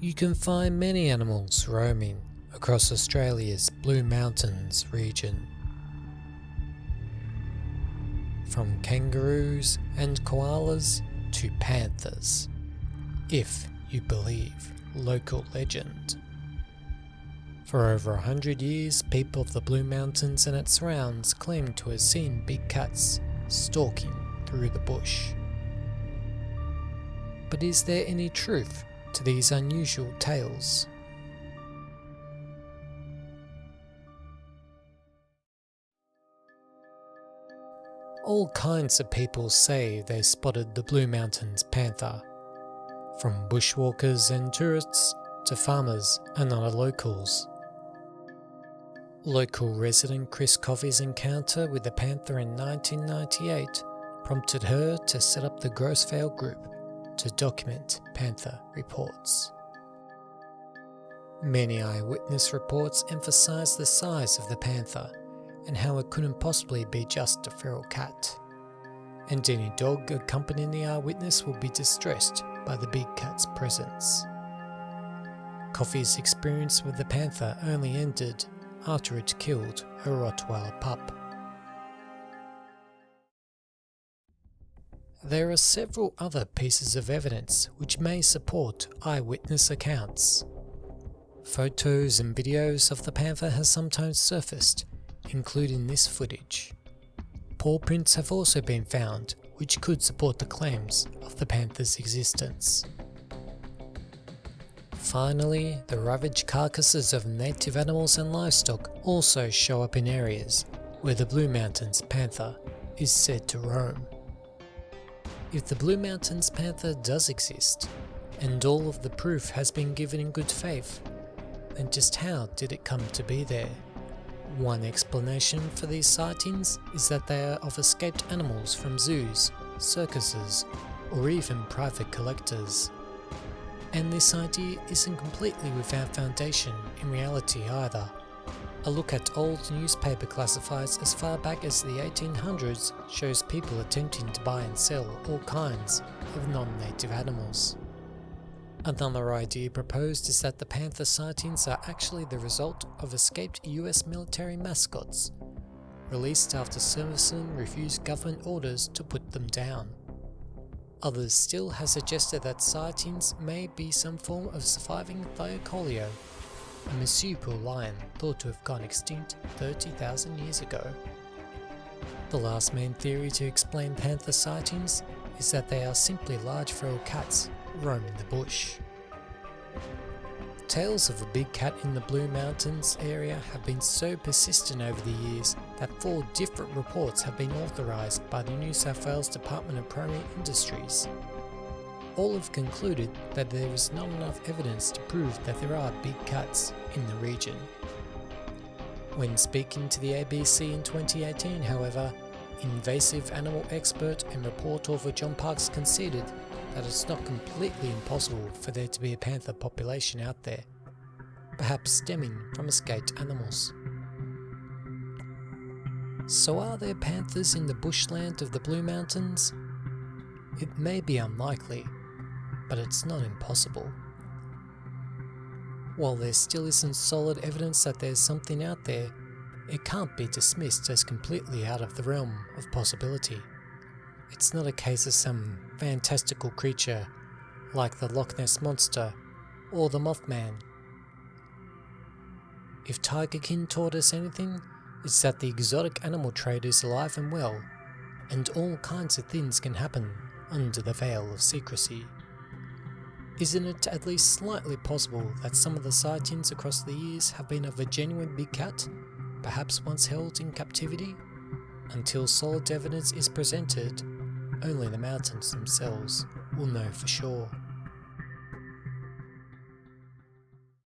You can find many animals roaming across Australia's Blue Mountains region. From kangaroos and koalas to panthers, if you believe local legend. For over 100 years, people of the Blue Mountains and its surrounds claim to have seen big cats stalking through the bush. But is there any truth to these unusual tales? All kinds of people say they spotted the Blue Mountains Panther, from bushwalkers and tourists to farmers and other locals. Local resident Chris Coffey's encounter with the panther in 1998 prompted her to set up the Grossvale Group to document panther reports. Many eyewitness reports emphasise the size of the panther and how it couldn't possibly be just a feral cat, and any dog accompanying the eyewitness will be distressed by the big cat's presence. Coffey's experience with the panther only ended after it killed her Rottweiler pup. There are several other pieces of evidence which may support eyewitness accounts. Photos and videos of the panther have sometimes surfaced, including this footage. Paw prints have also been found which could support the claims of the panther's existence. Finally, the ravaged carcasses of native animals and livestock also show up in areas where the Blue Mountains Panther is said to roam. If the Blue Mountains Panther does exist, and all of the proof has been given in good faith, then just how did it come to be there? One explanation for these sightings is that they are of escaped animals from zoos, circuses, or even private collectors. And this idea isn't completely without foundation in reality either. A look at old newspaper classifieds as far back as the 1800s shows people attempting to buy and sell all kinds of non-native animals. Another idea proposed is that the panther sightings are actually the result of escaped US military mascots, released after servicemen refused government orders to put them down. Others still have suggested that sightings may be some form of surviving Thylacoleo, a marsupial lion thought to have gone extinct 30,000 years ago. The last main theory to explain panther sightings is that they are simply large feral cats roaming the bush. Tales of a big cat in the Blue Mountains area have been so persistent over the years that 4 different reports have been authorised by the New South Wales Department of Primary Industries. All have concluded that there is not enough evidence to prove that there are big cats in the region. When speaking to the ABC in 2018, however, invasive animal expert and report author John Parks conceded that it's not completely impossible for there to be a panther population out there, perhaps stemming from escaped animals. So are there panthers in the bushland of the Blue Mountains? It may be unlikely, but it's not impossible. While there still isn't solid evidence that there's something out there, it can't be dismissed as completely out of the realm of possibility. It's not a case of some fantastical creature like the Loch Ness Monster or the Mothman. If Tiger King taught us anything, it's that the exotic animal trade is alive and well, and all kinds of things can happen under the veil of secrecy. Isn't it at least slightly possible that some of the sightings across the years have been of a genuine big cat, perhaps once held in captivity? Until solid evidence is presented, only the mountains themselves will know for sure.